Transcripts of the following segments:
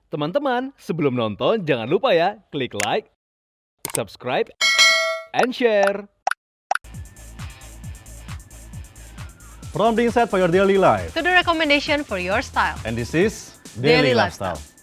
Teman-teman, sebelum nonton jangan lupa ya, klik like, subscribe, and share. From being set for your daily life. To the recommendation for your style. And this is Daily Daily Lifestyle. Lifestyle.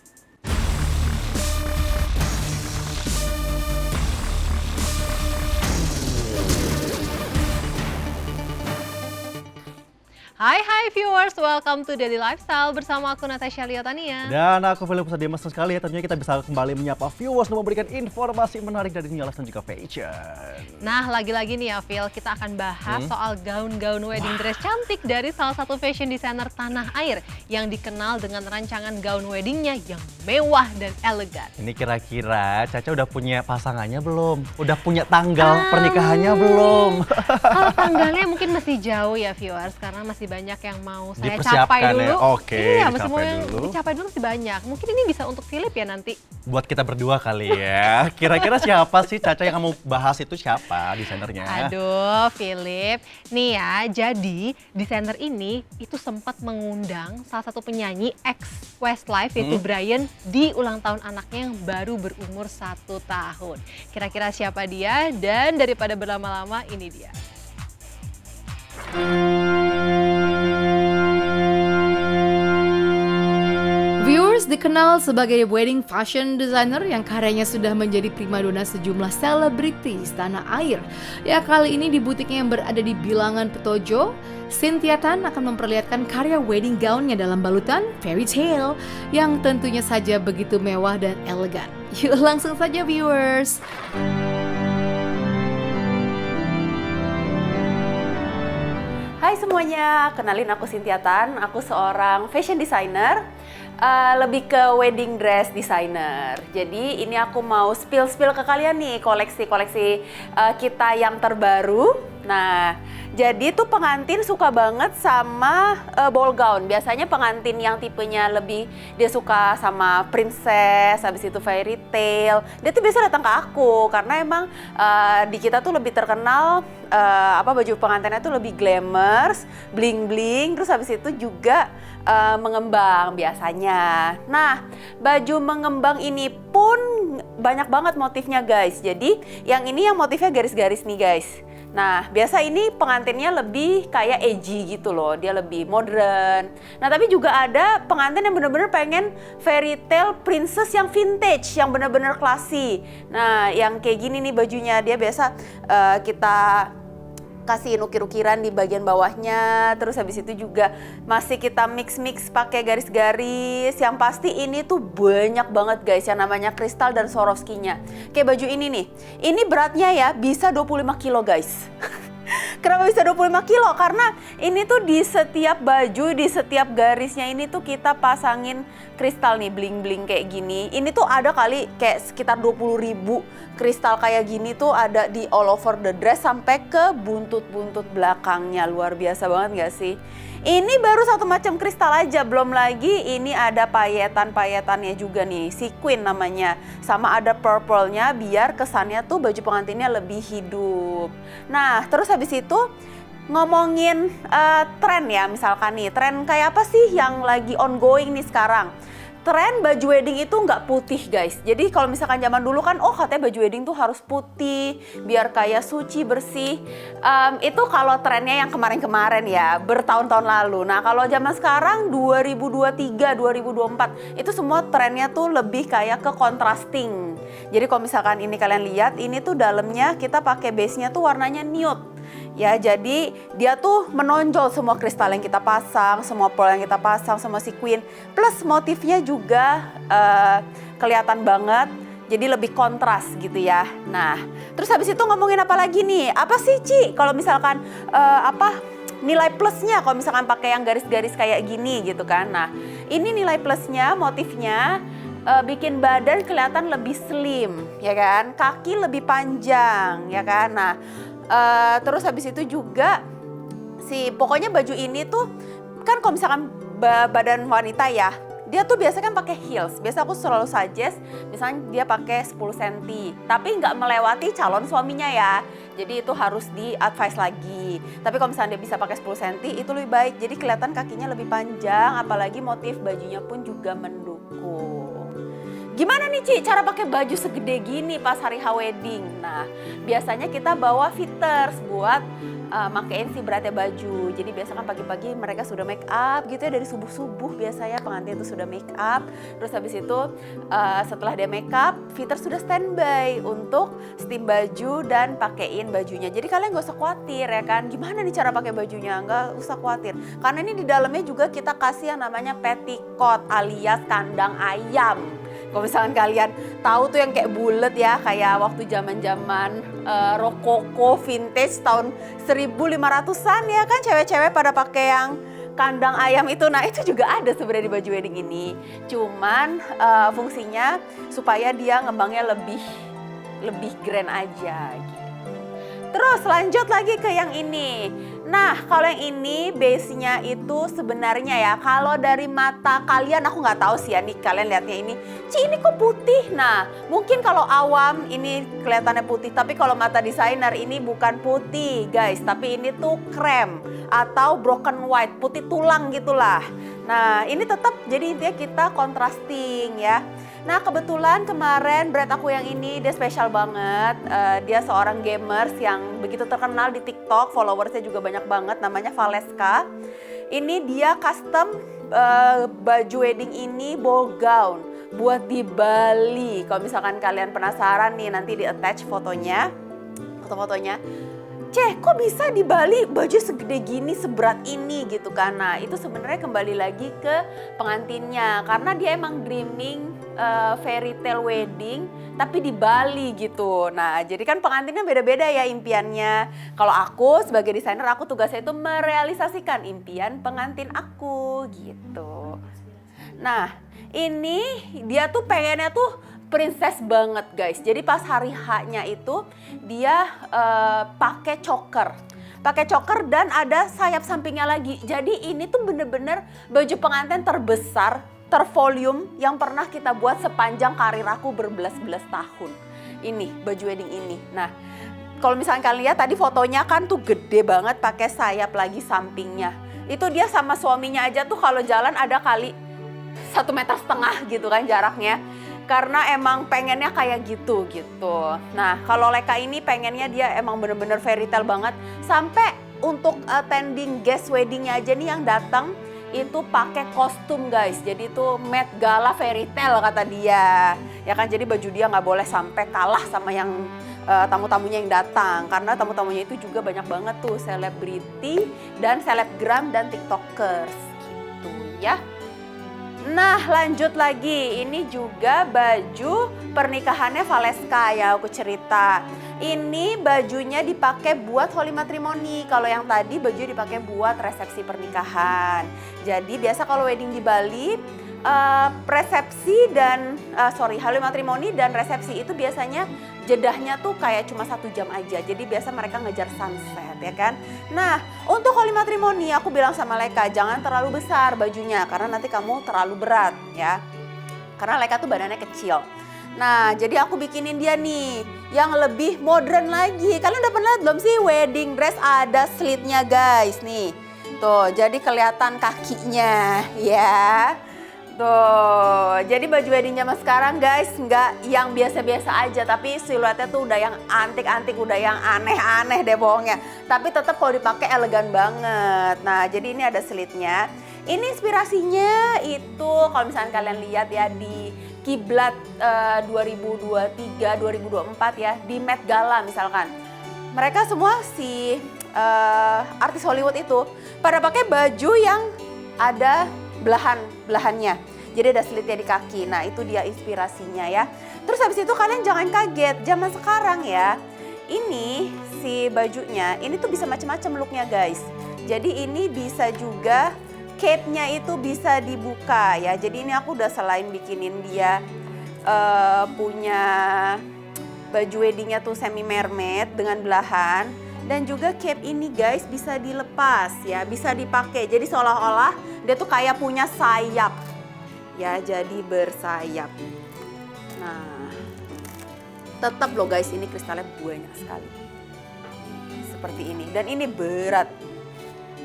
Hai viewers, welcome to Daily Lifestyle bersama aku Natasha Liotania. Dan aku Philip Pusadimas sekali ya, tentunya kita bisa kembali menyapa viewers untuk memberikan informasi menarik dari dunia lifestyle dan juga fashion. Nah, lagi-lagi nih ya Phil, kita akan bahas soal gaun-gaun wedding dress cantik dari salah satu fashion designer tanah air yang dikenal dengan rancangan gaun weddingnya yang mewah dan elegan. Ini kira-kira Caca udah punya pasangannya belum? Udah punya tanggal pernikahannya belum? Kalau tanggalnya mungkin masih jauh ya viewers, karena masih banyak yang mau saya Dipersiapkan capai dulu. ya? Oke, iya, masih mau dicapai yang dulu. dicapai dulu masih banyak. Mungkin ini bisa untuk Philip ya nanti. Buat kita berdua kali ya. Kira-kira siapa sih Caca yang kamu bahas itu siapa desainernya? Aduh, Philip. Nih ya, jadi desainer ini itu sempat mengundang salah satu penyanyi ex Westlife yaitu Brian di ulang tahun anaknya yang baru berumur 1 tahun. Kira-kira siapa dia? Dan daripada berlama-lama, ini dia. Viewers dikenal sebagai wedding fashion designer yang karyanya sudah menjadi primadona sejumlah selebritis tanah air. Ya, kali ini di butiknya yang berada di Bilangan Petojo, Cynthia Tan akan memperlihatkan karya wedding gownnya dalam balutan fairy tale yang tentunya saja begitu mewah dan elegan. Yuk langsung saja viewers. Hai semuanya, kenalin aku Cynthia Tan, aku seorang fashion designer, lebih ke wedding dress designer. Jadi ini aku mau spill ke kalian nih koleksi-koleksi kita yang terbaru. Nah, jadi tuh pengantin suka banget sama ball gown. Biasanya pengantin yang tipenya lebih, dia suka sama princess, habis itu fairy tale. Dia tuh biasa datang ke aku karena emang di kita tuh lebih terkenal baju pengantinnya tuh lebih glamorous, bling-bling, terus habis itu juga mengembang biasanya. Nah, baju mengembang ini pun banyak banget motifnya guys. Jadi yang ini yang motifnya garis-garis nih guys. Nah, biasa ini pengantinnya lebih kayak edgy gitu loh, dia lebih modern. Nah, tapi juga ada pengantin yang bener-bener pengen fairy tale princess yang vintage, yang bener-bener classy. Nah, yang kayak gini nih bajunya, dia biasa kita kasihin ukir-ukiran di bagian bawahnya, terus habis itu juga masih kita mix-mix pakai garis-garis. Yang pasti ini tuh banyak banget guys yang namanya kristal dan Swarovski-nya. Kayak baju ini nih, ini beratnya ya bisa 25 kilo guys. Kenapa bisa 25 kilo? Karena ini tuh di setiap baju, di setiap garisnya ini tuh kita pasangin kristal nih, bling-bling kayak gini. Ini tuh ada kali kayak sekitar 20.000 kristal kayak gini tuh ada di all over the dress sampai ke buntut-buntut belakangnya. Luar biasa banget gak sih? Ini baru satu macam kristal aja, belum lagi ini ada payetan-payetannya juga nih, sequin namanya. Sama ada purple-nya biar kesannya tuh baju pengantinnya lebih hidup. Nah, terus habis itu ngomongin tren ya, misalkan nih, tren kayak apa sih yang lagi ongoing nih sekarang? Tren baju wedding itu nggak putih guys. Jadi kalau misalkan zaman dulu kan, katanya baju wedding tuh harus putih, biar kayak suci, bersih. Itu kalau trennya yang kemarin-kemarin ya, bertahun-tahun lalu. Nah kalau zaman sekarang 2023, 2024, itu semua trennya tuh lebih kayak ke contrasting. Jadi kalau misalkan ini kalian lihat, ini tuh dalamnya kita pakai base-nya tuh warnanya nude. Ya, jadi dia tuh menonjol semua kristal yang kita pasang, semua pearl yang kita pasang, semua sequin. Plus motifnya juga kelihatan banget, jadi lebih kontras gitu ya. Nah, terus habis itu ngomongin apa lagi nih? Apa sih Ci kalau misalkan nilai plusnya kalau misalkan pakai yang garis-garis kayak gini gitu kan. Nah, ini nilai plusnya, motifnya bikin badan kelihatan lebih slim, ya kan? Kaki lebih panjang, ya kan? Nah, terus habis itu juga pokoknya baju ini tuh kan kalau misalkan badan wanita ya, dia tuh biasanya kan pakai heels. Biasa aku selalu suggest misalnya dia pakai 10 cm, tapi nggak melewati calon suaminya ya. Jadi itu harus di-advise lagi. Tapi kalau misalnya dia bisa pakai 10 cm itu lebih baik. Jadi kelihatan kakinya lebih panjang, apalagi motif bajunya pun juga mendukung. Gimana nih Ci cara pakai baju segede gini pas hari H wedding? Nah, biasanya kita bawa fitters buat makein si beratnya baju. Jadi biasa kan pagi-pagi mereka sudah make up gitu ya, dari subuh-subuh biasanya pengantin itu sudah make up. Terus habis itu setelah dia make up, fitters sudah standby untuk steam baju dan pakein bajunya. Jadi kalian gak usah khawatir ya kan, gimana nih cara pakai bajunya, gak usah khawatir. Karena ini di dalamnya juga kita kasih yang namanya petticoat alias kandang ayam. Kalau misalkan kalian tahu tuh yang kayak bulat ya, kayak waktu zaman-zaman rokoko vintage tahun 1500-an ya kan, cewek-cewek pada pakai yang kandang ayam itu. Nah itu juga ada sebenarnya di baju wedding ini. Cuman fungsinya supaya dia ngembangnya lebih grand aja gitu. Terus lanjut lagi ke yang ini. Nah kalau yang ini base-nya itu sebenarnya ya, kalau dari mata kalian aku nggak tahu sih ya nih, kalian lihatnya ini, Ci ini kok putih. Nah mungkin kalau awam ini kelihatannya putih, tapi kalau mata desainer ini bukan putih guys, tapi ini tuh krem atau broken white, putih tulang gitulah. Nah ini tetap jadi intinya kita contrasting ya. Nah kebetulan kemarin brand aku yang ini dia spesial banget. Dia seorang gamers yang begitu terkenal di TikTok, followersnya juga banyak banget, namanya Valeska. Ini dia custom baju wedding ini ball gown buat di Bali. Kalau misalkan kalian penasaran nih, nanti di attach fotonya, foto-fotonya. Kok bisa di Bali baju segede gini, seberat ini gitu kan. Nah itu sebenarnya kembali lagi ke pengantinnya, karena dia emang dreaming fairy tale wedding tapi di Bali gitu. Nah jadi kan pengantinnya beda-beda ya impiannya. Kalau aku sebagai desainer, aku tugasnya itu merealisasikan impian pengantin aku gitu. Nah ini dia tuh pengennya tuh princess banget guys. Jadi pas hari H-nya itu dia pakai choker. Pakai choker dan ada sayap sampingnya lagi. Jadi ini tuh bener-bener baju pengantin terbesar, tervolume yang pernah kita buat sepanjang karir aku berbelas-belas tahun. Ini baju wedding ini. Nah, kalau misalnya kalian lihat tadi fotonya kan tuh gede banget pakai sayap lagi sampingnya. Itu dia sama suaminya aja tuh kalau jalan ada kali 1,5 meter gitu kan jaraknya. Karena emang pengennya kayak gitu. Nah kalau Leka ini pengennya dia emang bener-bener fairy tale banget. Sampai untuk attending guest weddingnya aja nih yang datang itu pakai kostum guys. Jadi itu Met Gala fairy tale kata dia. Ya kan, jadi baju dia nggak boleh sampai kalah sama yang tamu-tamunya yang datang. Karena tamu-tamunya itu juga banyak banget tuh selebriti dan selebgram dan tiktokers gitu ya. Nah lanjut lagi, ini juga baju pernikahannya Valeska ya aku cerita. Ini bajunya dipakai buat holy matrimony, kalau yang tadi baju dipakai buat resepsi pernikahan. Jadi biasa kalau wedding di Bali, resepsi dan holy matrimony dan resepsi itu biasanya jedahnya tuh kayak cuma 1 jam aja. Jadi biasa mereka ngejar sunset ya kan. Nah untuk holy matrimony aku bilang sama Leka jangan terlalu besar bajunya karena nanti kamu terlalu berat ya. Karena Leka tuh badannya kecil. Nah jadi aku bikinin dia nih yang lebih modern lagi. Kalian udah pernah lihat belum sih wedding dress ada slitnya guys nih. Tuh jadi kelihatan kakinya ya. Tuh, jadi baju wedding zaman sekarang guys nggak yang biasa-biasa aja, tapi siluetnya tuh udah yang antik-antik, udah yang aneh-aneh deh pokoknya. Tapi tetap kalau dipakai elegan banget. Nah, jadi ini ada slitnya. Ini inspirasinya itu kalau misalnya kalian lihat ya di Kiblat 2023-2024 ya, di Met Gala misalkan. Mereka semua si artis Hollywood itu pada pakai baju yang ada belahannya. Jadi ada slitnya di kaki. Nah itu dia inspirasinya ya. Terus habis itu kalian jangan kaget. Zaman sekarang ya. Ini si bajunya. Ini tuh bisa macam-macam looknya guys. Jadi ini bisa juga cape-nya itu bisa dibuka ya. Jadi ini aku udah selain bikinin dia punya baju weddingnya tuh semi mermaid dengan belahan. Dan juga cape ini guys bisa dilepas ya, bisa dipakai. Jadi seolah-olah dia tuh kayak punya sayap. Ya, jadi bersayap. Nah, tetap loh guys ini kristalnya banyak sekali. Seperti ini. Dan ini berat.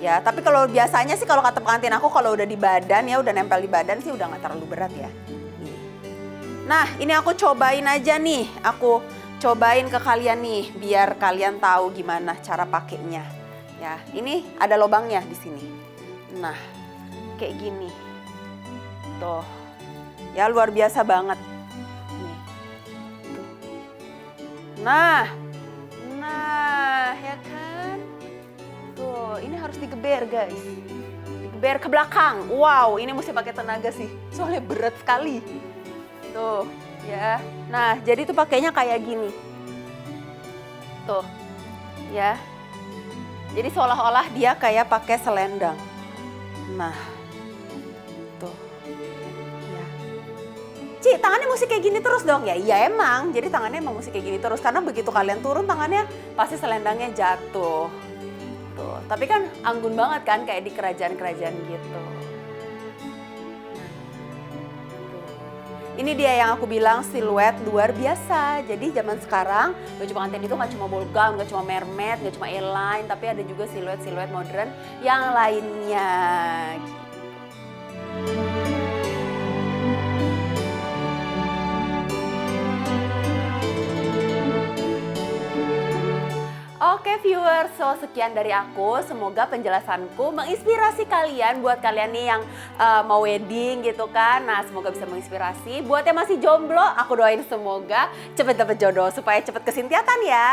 Ya, tapi kalau biasanya sih kalau kata pengantin aku kalau udah di badan ya, udah nempel di badan sih udah gak terlalu berat ya. Nih. Nah, ini aku cobain aja nih. Aku cobain ke kalian nih, biar kalian tahu gimana cara pakainya. Ya, ini ada lubangnya di sini. Nah, kayak gini. Tuh. Ya, luar biasa banget. Nih. Tuh. Nah, ya kan? Tuh, ini harus digeber, guys. Digeber ke belakang. Wow, ini mesti pakai tenaga sih. Soalnya berat sekali. Tuh, ya. Nah, jadi tuh pakainya kayak gini. Tuh, ya. Jadi seolah-olah dia kayak pakai selendang. Nah, tuh. Ya. Ci, tangannya mesti kayak gini terus dong ya? Iya emang, jadi tangannya emang mesti kayak gini terus. Karena begitu kalian turun tangannya pasti selendangnya jatuh. Tuh, tapi kan anggun banget kan kayak di kerajaan-kerajaan gitu. Ini dia yang aku bilang siluet luar biasa. Jadi zaman sekarang baju pengantin itu nggak cuma ball gown, nggak cuma mermaid, nggak cuma airline, tapi ada juga siluet-siluet modern yang lainnya. Oke viewers, so sekian dari aku. Semoga penjelasanku menginspirasi kalian buat kalian nih yang mau wedding gitu kan. Nah, semoga bisa menginspirasi. Buat yang masih jomblo, aku doain semoga cepet dapet jodoh supaya cepet kesintiatan ya.